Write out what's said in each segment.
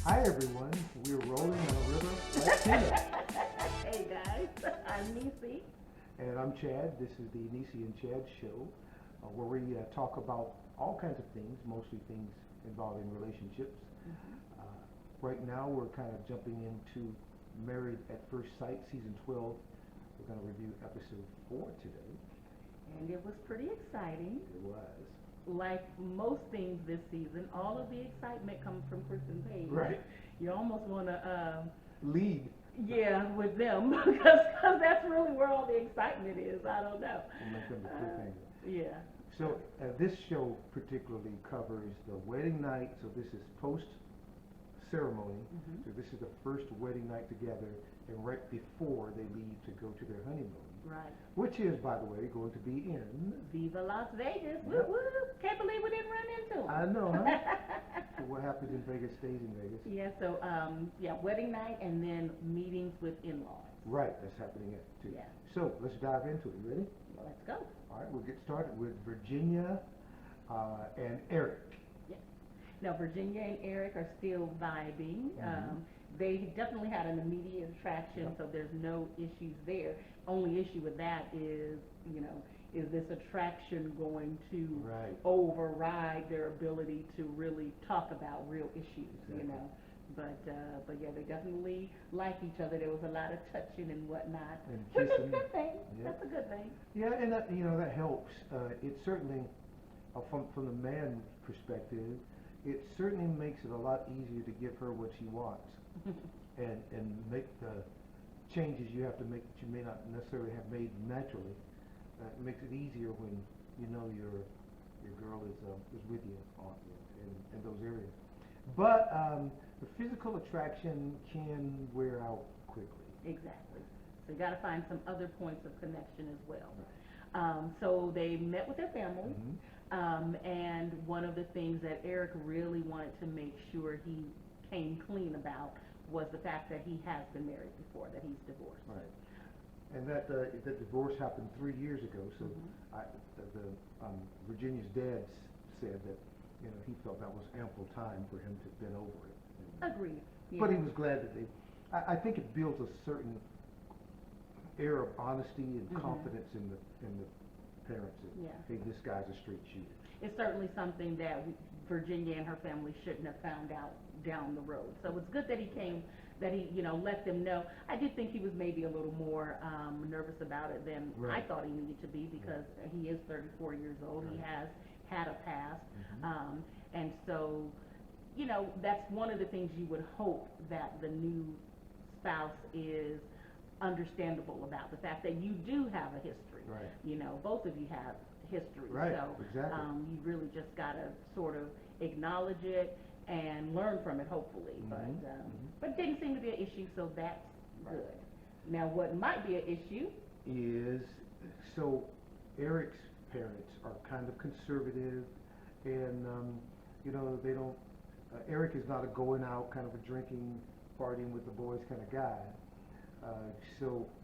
Hi everyone, we're rolling on a river like Tina. Hey guys, I'm Niecy. And I'm Chad. This is the Niecy&Chad show, where we talk about all kinds of things, mostly things involving relationships. Mm-hmm. Right now we're kind of jumping into Married at First Sight, season 12. We're going to review episode 4 today. And it was pretty exciting. It was. Like most things this season, all of the excitement comes from Chris and Paige. Right. You almost want to, Lead. yeah, with them, because that's really where all the excitement is. I don't know. We'll make them the cliffhanger. Yeah. So this show particularly covers the wedding night. So this is post ceremony. Mhm. So this is the first wedding night together, and right before they leave to go to their honeymoon. Right. Which is, by the way, going to be in. Viva Las Vegas. Woo Yep. woo. Can't believe we didn't run into them. I know, huh? So what happens in Vegas stays in Vegas. Yeah, so, wedding night and then meetings with in-laws. Right, that's happening at too. Yeah. So let's dive into it. You ready? Well, let's go. All right, we'll get started with Virginia and Eric. Now, Virginia and Eric are still vibing. Mhm. They definitely had an immediate attraction, Yep. so there's no issues there. Only issue with that is, is this attraction going to Right. override their ability to really talk about real issues, Exactly. But yeah, they definitely like each other. There was a lot of touching and whatnot, And which is a kissing. good thing. Yeah. That's a good thing. Yeah, and that that helps. It certainly, from the man's perspective, it certainly makes it a lot easier to give her what she wants, and make the changes you have to make that you may not necessarily have made naturally. It makes it easier when you know your girl is with you in those areas. But the physical attraction can wear out quickly. Exactly. So you got to find some other points of connection as well. So they met with their family, and one of the things that Eric really wanted to make sure he came clean about was the fact that he has been married before, that he's divorced. Right. And that divorce happened 3 years ago. So Virginia's dad said that he felt that was ample time for him to have been over it. Agreed. Yeah. But he was glad that I think it builds a certain air of honesty and confidence in the parents that, Yeah. hey, this guy's a straight shooter. It's certainly something that Virginia and her family shouldn't have found out down the road. So it's good that he came, that he, let them know. I did think he was maybe a little more nervous about it than I Right. thought he needed to be, because he is 34 years old. He Right. has had a past. Mhm. And so, that's one of the things you would hope that the new spouse is understandable about, the fact that you do have a history. Right. Both of you have history. Right, So exactly. you really just got to sort of acknowledge it and learn from it, hopefully. But it didn't seem to be an issue, so that's Right. good. Now, what might be an issue? Is so Eric's parents are kind of conservative, and they don't. Eric is not a going out kind of a drinking, partying with the boys kind of guy.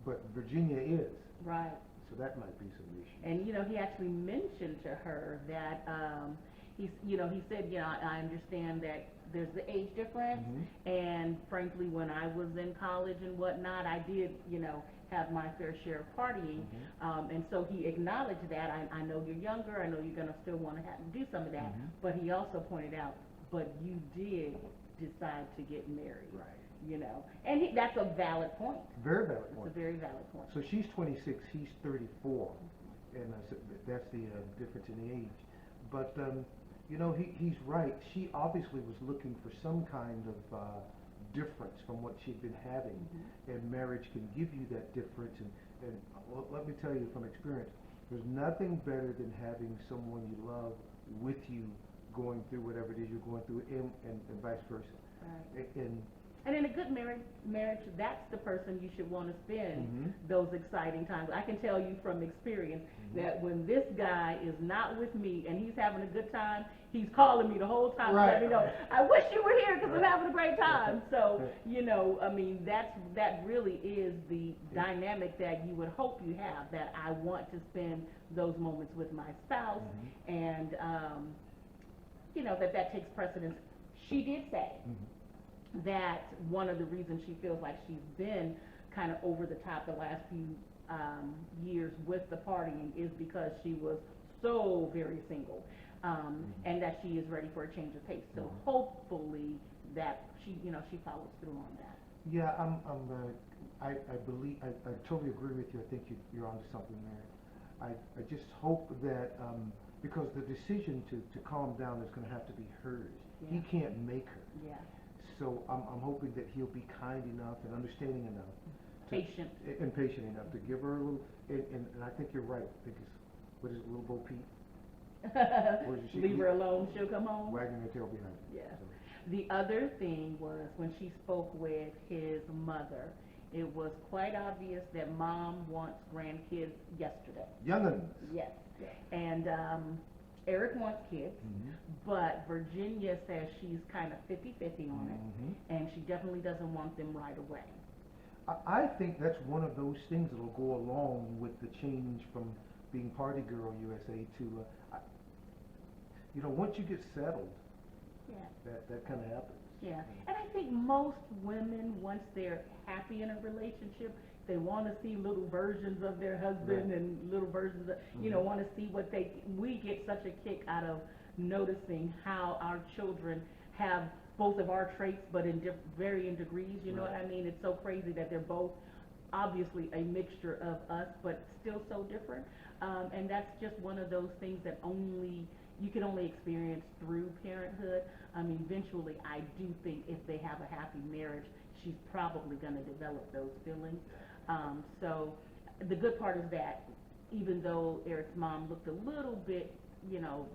But Virginia is. Right. So that might be some issue. And he actually mentioned to her that he said, I understand that there's the age difference, and frankly, when I was in college and whatnot, I did, have my fair share of partying, and so he acknowledged that. I know you're younger, I know you're gonna still want to do some of that, but he also pointed out, but you did decide to get married. Right. And that's a valid point. Very valid It's point. a very valid point. So she's 26, he's 34, and so that's the difference in the age. But he's right. She obviously was looking for some kind of difference from what she'd been having, and marriage can give you that difference. And well, let me tell you from experience, there's nothing better than having someone you love with you going through whatever it is you're going through, and vice versa. Right. And in a good marriage, that's the person you should want to spend Mhm. those exciting times. I can tell you from experience that when this guy is not with me and he's having a good time, he's calling me the whole time to let me know, I wish you were here because I'm having a great time. So, that really is the dynamic that you would hope you have, that I want to spend those moments with my spouse, and, that takes precedence. She did say that one of the reasons she feels like she's been kind of over the top the last few years with the partying is because she was so very single, and that she is ready for a change of pace. So hopefully that she follows through on that. Yeah, I believe, I totally agree with you. I think you're onto something there. I just hope that, because the decision to calm down is gonna have to be hers. Yeah. He can't make her. Yeah. So I'm hoping that he'll be kind enough and understanding enough. Patient. And patient enough to give her a little, and I think you're right. I think it's, what is it, Little Bo Peep? Leave her alone, she'll come home. Wagging her tail behind her. Yeah. So. The other thing was when she spoke with his mother, it was quite obvious that mom wants grandkids yesterday. Young'uns. Yes. Yeah. And Eric wants kids, Mm-hmm. but Virginia says she's kind of 50-50 on it, Mm-hmm. and she definitely doesn't want them right away. I think that's one of those things that'll go along with the change from being Party Girl USA to, once you get settled, Yeah. that kind of happens. Yeah, and I think most women, once they're happy in a relationship, they want to see little versions of their husband Right. and little versions of, want to see what we get such a kick out of noticing how our children have both of our traits, but in varying degrees, you know Right. what I mean? It's so crazy that they're both obviously a mixture of us, but still so different. And that's just one of those things that you can only experience through parenthood. I mean, eventually, I do think if they have a happy marriage, she's probably going to develop those feelings. So the good part is that even though Eric's mom looked a little bit,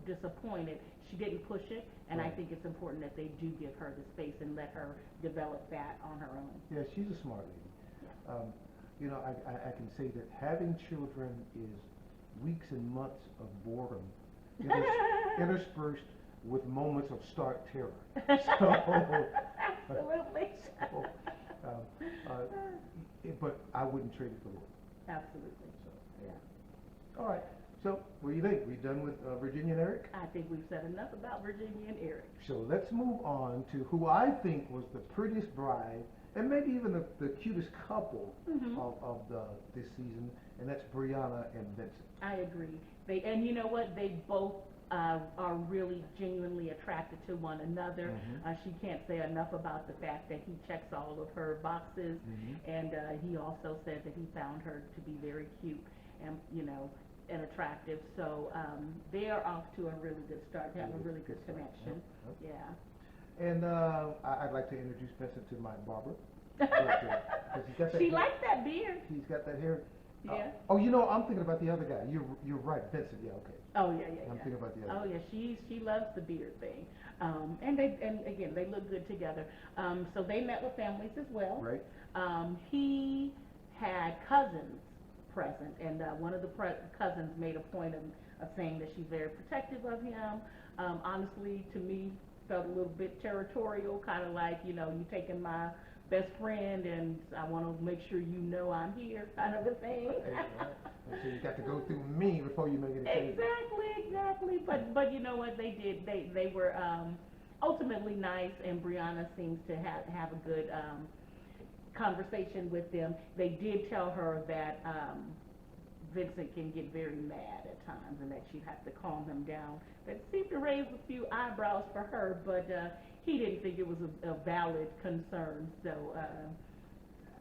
disappointed, she didn't push it, and I Right. think it's important that they do give her the space and let her develop that on her own. Yeah, she's a smart lady. Yeah. I can say that having children is weeks and months of boredom interspersed with moments of stark terror. So, Absolutely. so, but I wouldn't trade it for the world. Absolutely. So, Yeah. all right. So, what do you think? We done with Virginia and Eric? I think we've said enough about Virginia and Eric. So let's move on to who I think was the prettiest bride, and maybe even the cutest couple of this season, and that's Brianna and Vincent. I agree. And you know what? They both are really genuinely attracted to one another. She can't say enough about the fact that he checks all of her boxes, and he also said that he found her to be very cute and and attractive. So they are off to a really good start. They have a really good connection. Yep. Yeah. And I'd like to introduce Vincent to my barber. Because he's got that She hair. likes that beard. He's got that hair. Yeah. I'm thinking about the other guy. You're right, Vincent. Yeah, okay. Oh yeah. I'm thinking about the other. Oh yeah, she loves the beard thing, and again they look good together. So they met with families as well. Right. He had cousins present, and one of the cousins made a point of saying that she's very protective of him. Honestly, to me, felt a little bit territorial, kind of like you taking my best friend, and I want to make sure I'm here, kind of a thing. And so you got to go through me before you make any changes. Exactly. But you know what they did? They were ultimately nice, and Brianna seems to have a good conversation with them. They did tell her that Vincent can get very mad at times, and that she'd have to calm him down. That seemed to raise a few eyebrows for her, but he didn't think it was a valid concern. So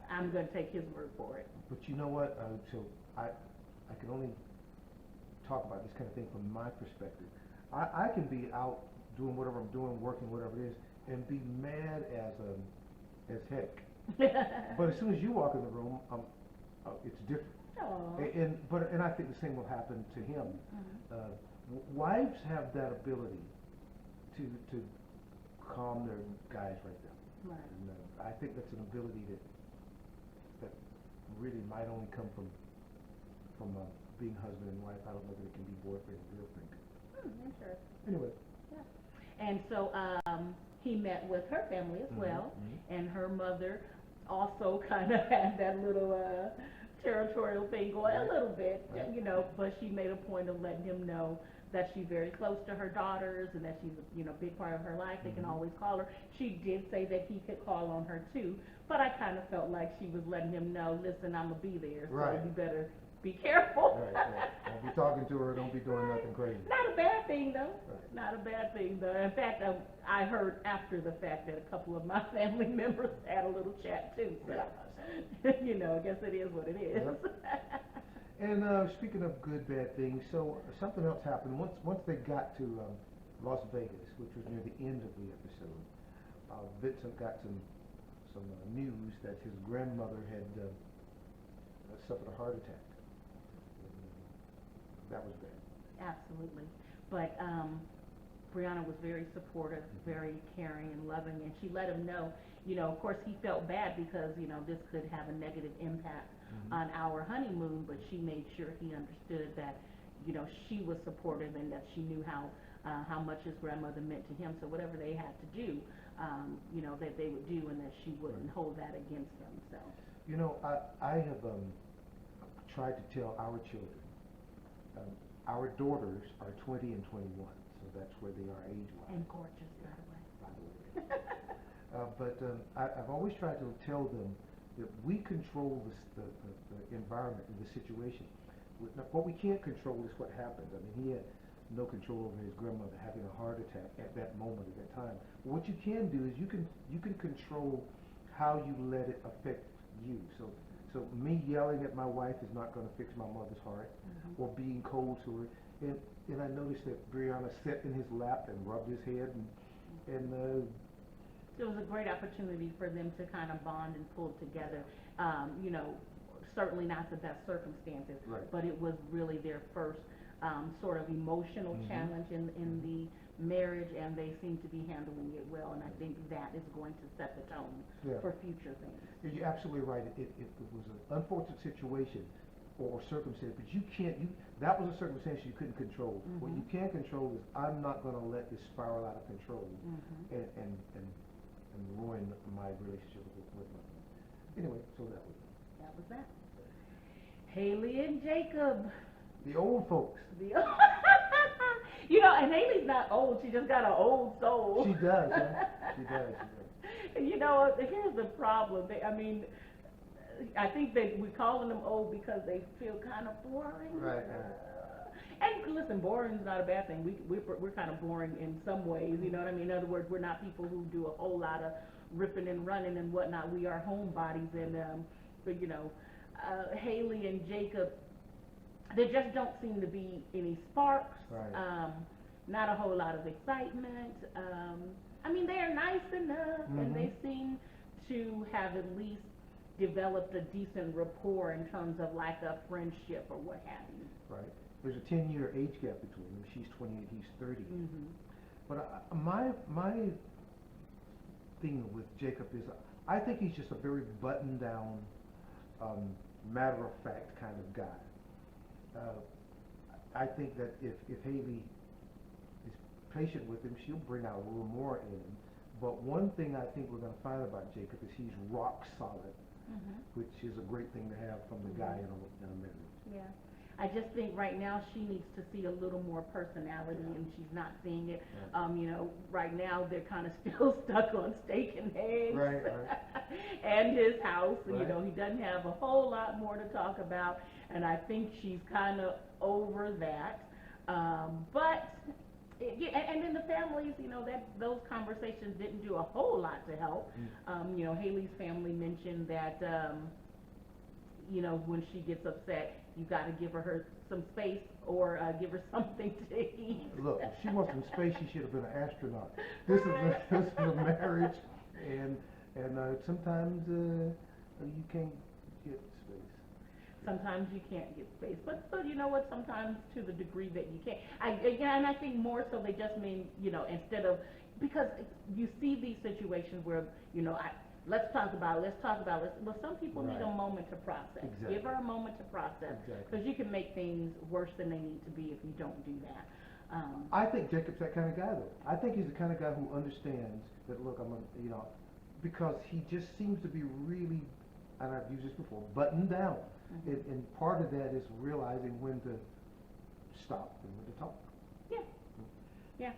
I'm going to take his word for it. But you know what? So I can only talk about this kind of thing from my perspective. I can be out doing whatever I'm doing, working, whatever it is, and be mad as heck. But as soon as you walk in the room, it's different. And I think the same will happen to him. Wives have that ability to calm their guys right down. Right. And I think that's an ability that really might only come from being husband and wife. I don't know that it can be boyfriend and girlfriend. Interesting. Anyway. Yeah. And so he met with her family as well, and her mother also kind of had that little territorial thing going a little bit, but she made a point of letting him know that she's very close to her daughters and that she's a, you know, big part of her life. They can always call her. She did say that he could call on her too, but I kind of felt like she was letting him know, listen, I'm gonna be there, so you better be careful. Right. Don't be talking to her, don't be doing nothing crazy. Not a bad thing though. Right. Not a bad thing though. In fact, I heard after the fact that a couple of my family members had a little chat too. So, you know, I guess it is what it is. Yep. And speaking of good, bad things, so something else happened. Once they got to Las Vegas, which was near the end of the episode, Vincent got some news that his grandmother had suffered a heart attack. That was bad. Absolutely. But Brianna was very supportive, very caring and loving, and she let him know, you know, of course he felt bad because, you know, this could have a negative impact on our honeymoon, but she made sure he understood that, you know, she was supportive and that she knew how much his grandmother meant to him. So whatever they had to do, you know, that they would do, and that she wouldn't hold that against them. So, you know, I have tried to tell our children, our daughters are 20 and 21, so that's where they are age-wise. and gorgeous, by the way. By the way. But I've always tried to tell them that we control the environment and the situation. What we can't control is what happens. I mean, he had no control over his grandmother having a heart attack at that moment, at that time. But what you can do is you can control how you let it affect you. So me yelling at my wife is not going to fix my mother's heart, or being cold to her. And I noticed that Brianna sat in his lap and rubbed his head, and it was a great opportunity for them to kind of bond and pull together. You know, certainly not the best circumstances, but it was really their first sort of emotional challenge in the marriage, and they seem to be handling it well, and I think that is going to set the tone for future things. You're absolutely right. It was an unfortunate situation or circumstance, but that was a circumstance you couldn't control. What you can control is, I'm not going to let this spiral out of control and ruin my relationship with my mom. Anyway, so that was that. Haley and Jacob. The old folks. You know, and Haley's not old. She just got an old soul. She does, huh? She does. You know, here's the problem. I think we're calling them old because they feel kind of boring. Right. And listen, boring is not a bad thing. We're kind of boring in some ways. You know what I mean? In other words, we're not people who do a whole lot of ripping and running and whatnot. We are homebodies, and but you know, Haley and Jacob, there just don't seem to be any sparks. Right. Not a whole lot of excitement. I mean, they are nice enough, and they seem to have at least developed a decent rapport in terms of like a friendship or what have you. Right. There's a 10-year age gap between them. She's 28, he's 30. But my thing with Jacob is, I think he's just a very buttoned down, matter-of-fact kind of guy. I think that if Haley is patient with him, she'll bring out a little more in him. But one thing I think we're going to find about Jacob is he's rock solid, which is a great thing to have from the guy in a marriage. Yeah. I just think right now she needs to see a little more personality, and she's not seeing it. You know, right now they're kind of still stuck on steak and eggs, and his house. You know, he doesn't have a whole lot more to talk about, and I think she's kind of over that. But and in the families, you know, those conversations didn't do a whole lot to help. You know, Haley's family mentioned that you know, when she gets upset, you got to give her some space, or give her something to eat. Look, if she wants some space, she should have been an astronaut. This is a marriage, and sometimes you can't get space. Sometimes you can't get space, but you know what? Sometimes to the degree that you can. And I think more so they just mean, you know, instead of, because you see these situations where, you know, let's talk about it. Well, some people need a moment to process. Exactly. Give her a moment to process, because you can make things worse than they need to be if you don't do that. I think Jacob's that kind of guy, though. I think he's the kind of guy who understands that, look, you know, because he just seems to be really, and I've used this before, buttoned down. And part of that is realizing when to stop and when to talk. Yeah, yeah.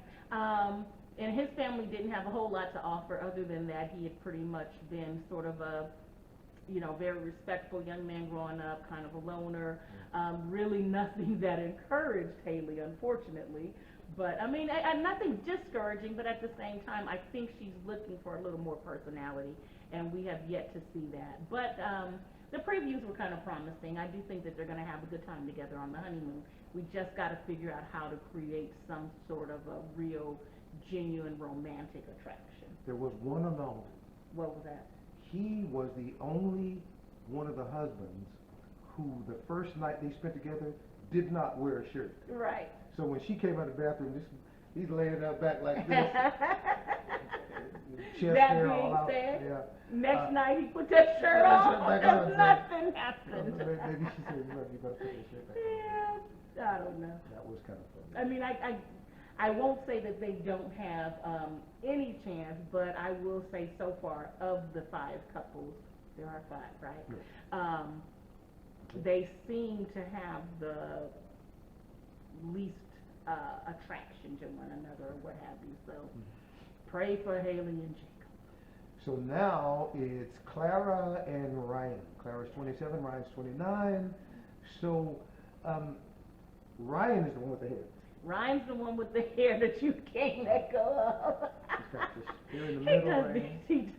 And his family didn't have a whole lot to offer other than that he had pretty much been sort of a, very respectful young man growing up, kind of a loner. Really nothing that encouraged Haley, unfortunately. But I mean, nothing discouraging, but at the same time, I think she's looking for a little more personality, and we have yet to see that. But the previews were kind of promising. I do think that they're going to have a good time together on the honeymoon. We just got to figure out how to create some sort of a real, genuine romantic attraction. There was one anomaly. What was that? He was the only one of the husbands who the first night they spent together did not wear a shirt. Right. So when she came out of the bathroom, he's laying out back like this. Chest That hair being all out. said, Yeah. next night he put that shirt on, and nothing happened. Maybe she said, you better put that shirt back on. Yeah, I don't know. That was kind of funny. I mean, I won't say that they don't have any chance, but I will say so far, of the 5 couples, there are 5, right? Yes. They seem to have the least attraction to one another or what have you. So pray for Haley and Jacob. So now it's Clara and Ryan. Clara's 27, Ryan's 29. So Ryan is the one with the hair. Ryan's the one with the hair that you can't let go of. He's got this hair in the He middle. does need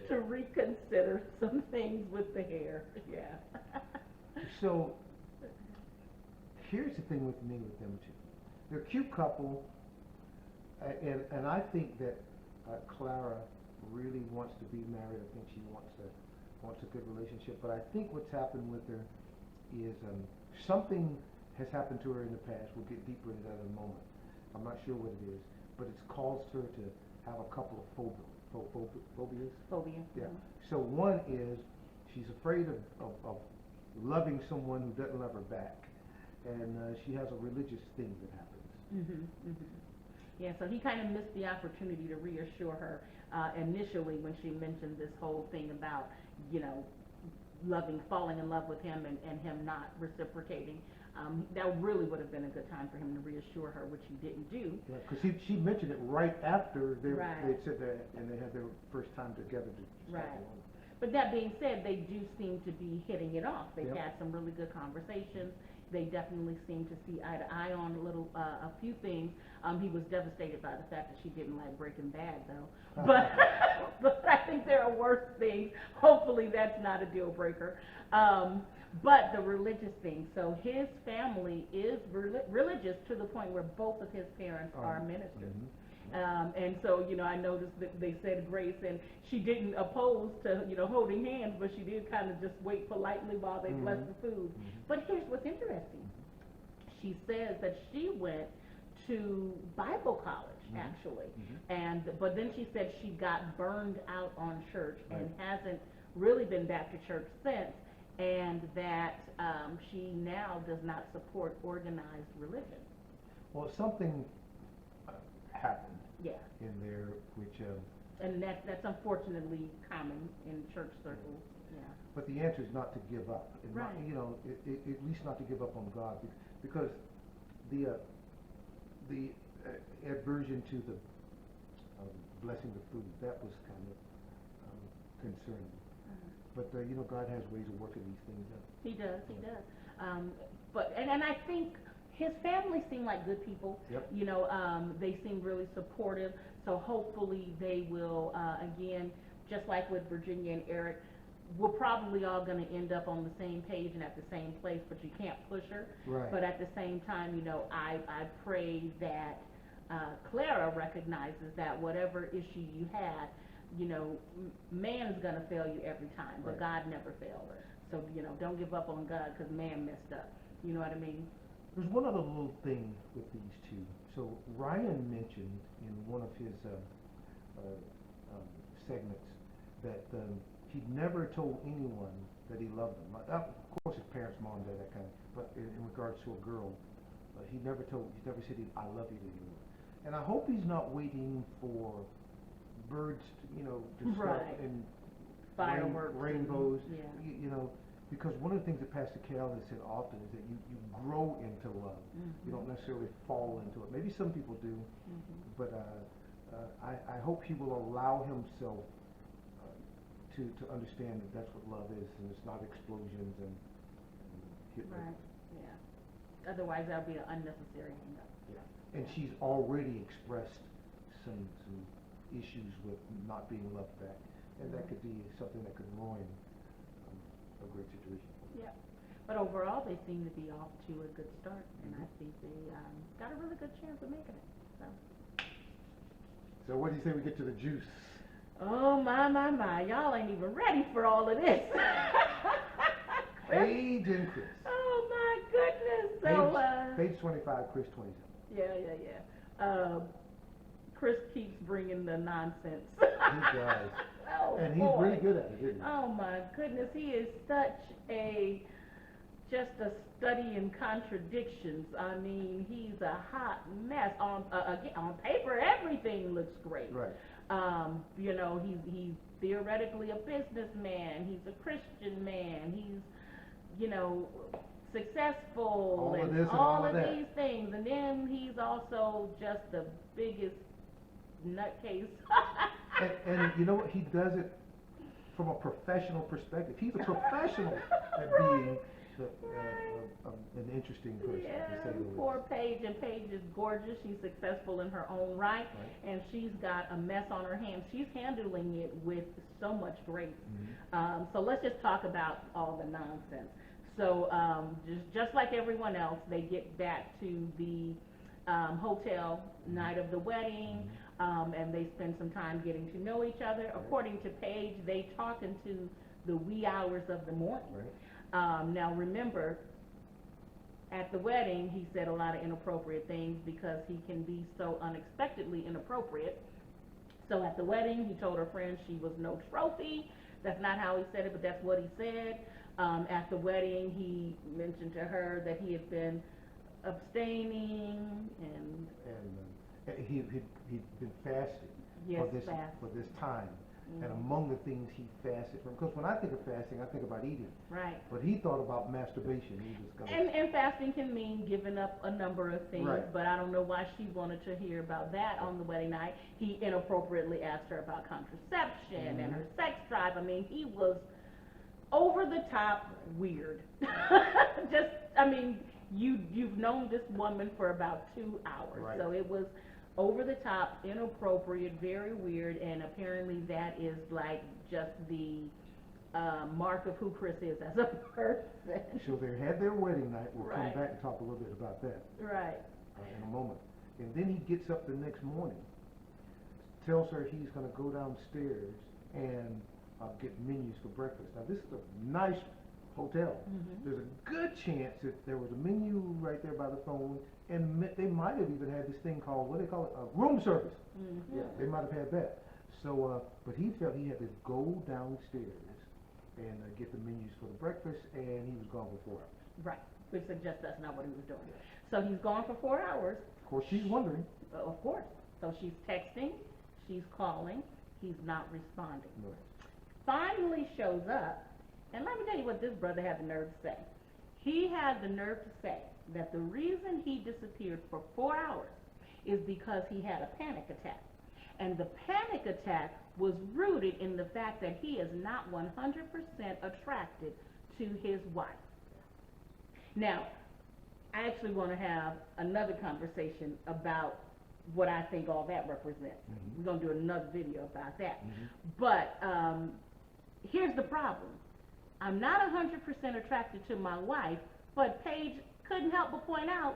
to reconsider some things with the hair. Yeah. So here's the thing with me with them two. They're a cute couple, and I think that Clara really wants to be married. I think she wants a good relationship. But I think what's happened with her is something has happened to her in the past. We'll get deeper into that in a moment. I'm not sure what it is, but it's caused her to have a couple of phobias. Phobia. Yeah. So one is she's afraid of loving someone who doesn't love her back, and she has a religious thing that happens. Yeah, so he kind of missed the opportunity to reassure her initially when she mentioned this whole thing about, falling in love with him and him not reciprocating. That really would have been a good time for him to reassure her, which he didn't do. Yeah, because she mentioned it right after they said that, and they had their first time together to start along. But that being said, they do seem to be hitting it off. They've Yep. had some really good conversations. They definitely seem to see eye to eye on a few things. He was devastated by the fact that she didn't like Breaking Bad, though. But I think there are worse things. Hopefully that's not a deal breaker. But the religious thing. So his family is religious to the point where both of his parents are ministers. And so, I noticed that they said grace, and she didn't oppose to, holding hands, but she did kind of just wait politely while they blessed the food. But here's what's interesting. She says that she went to Bible college, actually. But then she said she got burned out on church and hasn't really been back to church since, and that she now does not support organized religion. Well, something happened in there, which and that's unfortunately common in church circles. Yeah. But the answer is not to give up, and not, at least not to give up on God, because the aversion to the blessing the food, that was kind of concerning. But God has ways of working these things out. He does. He does. But I think his family seem like good people. Yep. They seem really supportive. So hopefully they will, again, just like with Virginia and Eric, we're probably all going to end up on the same page and at the same place, but you can't push her. Right. But at the same time, I pray that Clara recognizes that whatever issue you had, man is going to fail you every time, but God never failed her. So, don't give up on God because man messed up. You know what I mean? There's one other little thing with these two. So Ryan mentioned in one of his segments that he'd never told anyone that he loved them. Of course, his parents, mom, dad, that kind of. But in regards to a girl, he never said I love you to anyone. And I hope he's not waiting for birds, to start and fireworks, rainbows. and, Because one of the things that Pastor Cal has said often is that you grow into love. You don't necessarily fall into it. Maybe some people do, but I hope he will allow himself to understand that that's what love is, and it's not explosions and hit. Right. Yeah. Otherwise, that'll be an unnecessary hang-up. Yeah. And she's already expressed some issues with not being loved back, and that could be something that could ruin a great situation. Yeah. But overall, they seem to be off to a good start, and I think they got a really good chance of making it. So what do you say we get to the juice? Oh, my. Y'all ain't even ready for all of this. Paige and Chris. Oh, my goodness. So, Paige 25, Chris 27. Yeah. Chris keeps bringing the nonsense. He does. Oh, and he's boy. really good at it, isn't he? Oh, my goodness. He is just a study in contradictions. I mean, he's a hot mess. On paper, everything looks great. Right. You know, he's theoretically a businessman. He's a Christian man. He's, you know, successful all all of of that. these things. And then he's also just the biggest nutcase. and you know what? He does it from a professional perspective. He's a professional at being an interesting person. Yeah, to say the least. poor Paige, and Paige is gorgeous. She's successful in her own right, and she's got a mess on her hands. She's handling it with so much grace. So let's just talk about all the nonsense. So just like everyone else, they get back to the hotel night of the wedding, and they spend some time getting to know each other. According to Paige, they talk into the wee hours of the morning. Now remember, at the wedding, he said a lot of inappropriate things because he can be so unexpectedly inappropriate. So at the wedding, he told her friends she was no trophy. That's not how he said it, but that's what he said. At the wedding, he mentioned to her that he had been abstaining and he'd been fasting for this time. And among the things he fasted from, because when I think of fasting, I think about eating. Right. But he thought about masturbation. He was gonna and fasting can mean giving up a number of things, but I don't know why she wanted to hear about that on the wedding night. He inappropriately asked her about contraception and her sex drive. I mean, he was over the top weird. You've known this woman for about 2 hours, so it was over the top, inappropriate, very weird, and apparently that is like just the mark of who Chris is as a person. So they had their wedding night. We'll come back and talk a little bit about that. In a moment. And then he gets up the next morning, tells her he's going to go downstairs and get menus for breakfast. Now this is a nice hotel. There's a good chance that there was a menu right there by the phone, and they might have even had this thing called, what do they call it, room service. Yeah, they might have had that. So, but he felt he had to go downstairs and get the menus for the breakfast, and he was gone for 4 hours. Right, which suggests that's not what he was doing. So he's gone for 4 hours. Of course, she's wondering. Of course. So she's texting, she's calling, he's not responding. Finally shows up, and let me tell you what this brother had the nerve to say. He had the nerve to say that the reason he disappeared for 4 hours is because he had a panic attack. And the panic attack was rooted in the fact that he is not 100% attracted to his wife. Now, I actually want to have another conversation about what I think all that represents. We're going to do another video about that. But here's the problem. I'm not 100% attracted to my wife, but Paige couldn't help but point out,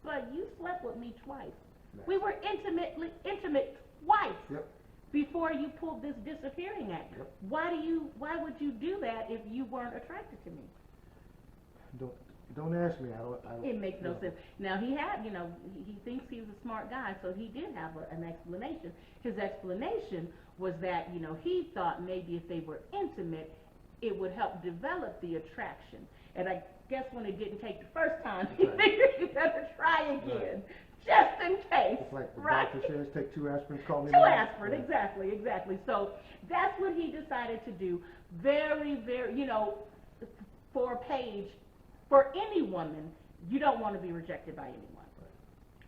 but you slept with me twice. We were intimate twice before you pulled this disappearing act. Why would you do that if you weren't attracted to me? Don't ask me. It makes no sense. Now he had, he thinks he's a smart guy, so he did have an explanation. His explanation was that, he thought maybe if they were intimate, it would help develop the attraction. And I guess when it didn't take the first time, he figured you better try again, just in case. It's like the doctor says, take 2 aspirins, call me 2 aspirin, exactly. So that's what he decided to do. Very, very, for Paige, for any woman, you don't want to be rejected by anyone.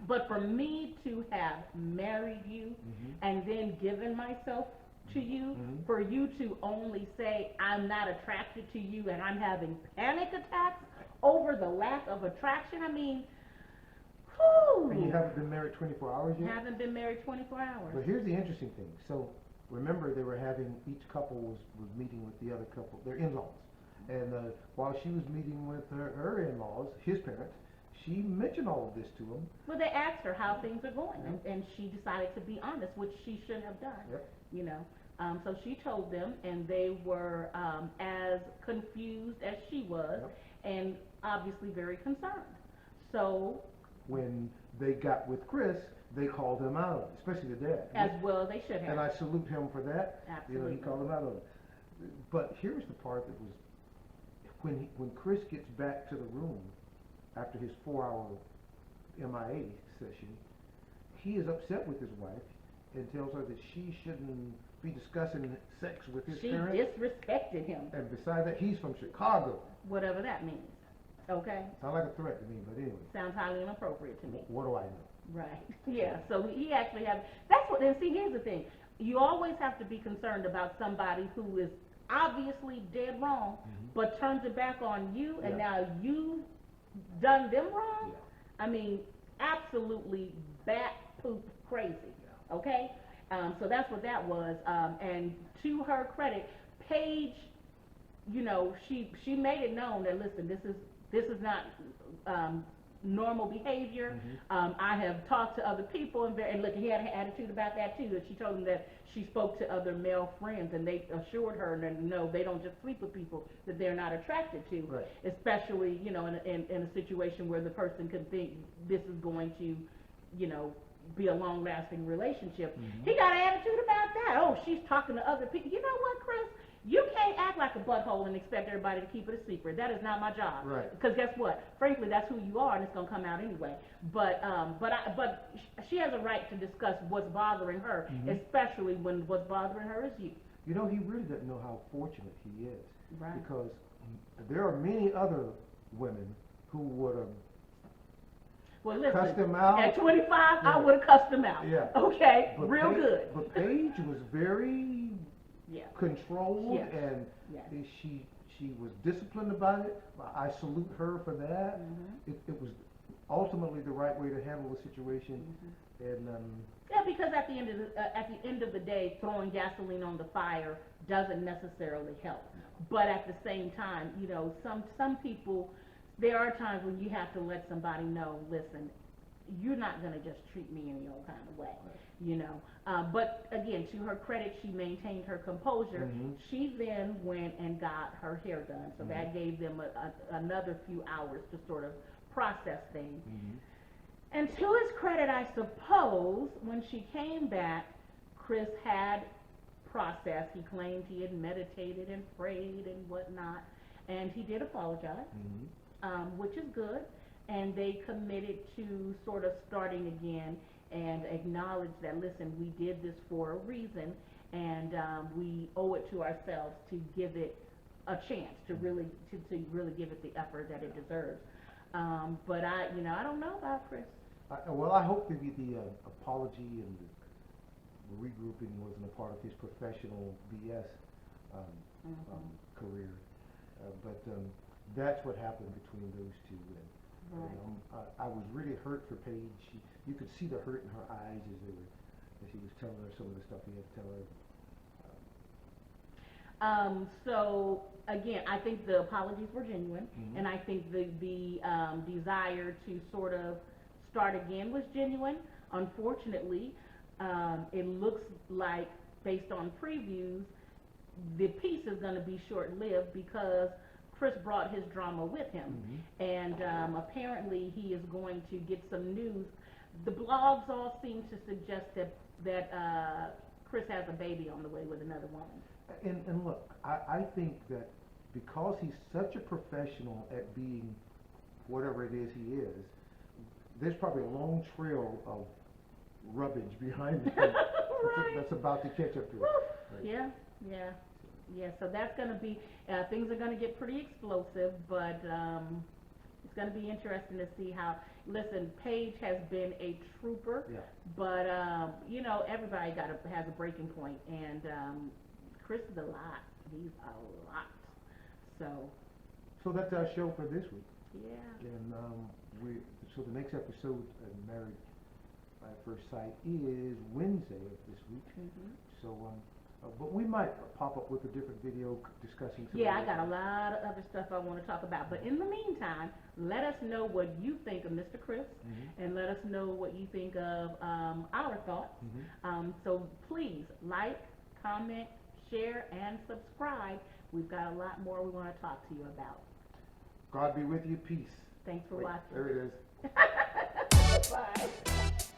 But for me to have married you and then given myself to you, for you to only say I'm not attracted to you and I'm having panic attacks over the lack of attraction, I mean, whew. And you haven't been married 24 hours yet? Haven't been married 24 hours. But here's the interesting thing. So remember, they were having, each couple was meeting with the other couple, their in-laws. And while she was meeting with her in-laws, his parents, she mentioned all of this to him. Well, they asked her how things are going, and she decided to be honest, which she should have done. You know, so she told them, and they were as confused as she was, and obviously very concerned. So when they got with Chris, they called him out of it, especially the dad. As well, they should have. And I salute him for that. Absolutely. You know, he called him out of it. But here's the part that was when Chris gets back to the room after his 4-hour MIA session, he is upset with his wife and tells her that she shouldn't be discussing sex with his parents. She disrespected him. And beside that, he's from Chicago. Whatever that means. Okay? Sounds like a threat to me, but anyway. Sounds highly inappropriate to me. What do I know? Right. Yeah. So he actually has. That's what. And see, here's the thing. You always have to be concerned about somebody who is obviously dead wrong, but turns it back on you, and now you done them wrong. I mean, absolutely bat poop crazy. Okay. So that's what that was. And to her credit, Paige, you know, she made it known that, listen, this is not normal behavior. I have talked to other people, and look, he had an attitude about that too. That she told him that she spoke to other male friends, and they assured her that no, they don't just sleep with people that they're not attracted to. Right. Especially, you know, in a situation where the person could think this is going to, you know, be a long-lasting relationship. He got an attitude about that. Oh, she's talking to other people. You know what, Chris? You can't act like a butthole and expect everybody to keep it a secret. That is not my job. Right. Because guess what? Frankly, that's who you are, and it's gonna come out anyway. But she has a right to discuss what's bothering her, especially when what's bothering her is you. You know, he really doesn't know how fortunate he is. Right. Because there are many other women who would have Well, listen, cussed him out. at 25, I would have cussed him out. Yeah. Okay, But real good. But Paige was very controlled, and she was disciplined about it. I salute her for that. It was ultimately the right way to handle the situation. And yeah, because at the end of the day, throwing gasoline on the fire doesn't necessarily help. But at the same time, you know, some people, there are times when you have to let somebody know, listen, you're not going to just treat me any old kind of way, you know. But again, to her credit, she maintained her composure. She then went and got her hair done, so that gave them another few hours to sort of process things. And to his credit, I suppose, when she came back, Chris had processed. He claimed he had meditated and prayed and whatnot, and he did apologize, which is good. And they committed to sort of starting again and acknowledge that, listen, we did this for a reason, and we owe it to ourselves to give it a chance, to really give it the effort that it deserves. But I don't know about Chris. Well, I hope maybe the apology and the regrouping wasn't a part of his professional BS career. But that's what happened between those two. I was really hurt for Paige. You could see the hurt in her eyes as he was telling her some of the stuff he had to tell her. So again, I think the apologies were genuine, and I think the desire to sort of start again was genuine. Unfortunately, it looks like, based on previews, the piece is going to be short-lived because Chris brought his drama with him, and apparently he is going to get some news. The blogs all seem to suggest that Chris has a baby on the way with another woman. And look, I think that because he's such a professional at being whatever it is he is, there's probably a long trail of rubbish behind him that's about to catch up to him. Yeah. Yeah, so that's gonna be, things are gonna get pretty explosive, but, it's gonna be interesting to see how, listen, Paige has been a trooper, Yeah. but, you know, everybody has a breaking point, and, Chris is a lot, he's a lot, So that's our show for this week. yeah. And, so the next episode of Married at First Sight is Wednesday of this week. Mhm. So, but we might pop up with a different video discussing some Yeah, I of got a the- lot of other stuff I wanna talk about, but in the meantime, let us know what you think of Mr. Chris, Mhm. and let us know what you think of, our thoughts. Mhm. So please, like, comment, share, and subscribe. We've got a lot more we wanna talk to you about. God be with you. Peace. Thanks for Wait, watching. there it is. Bye.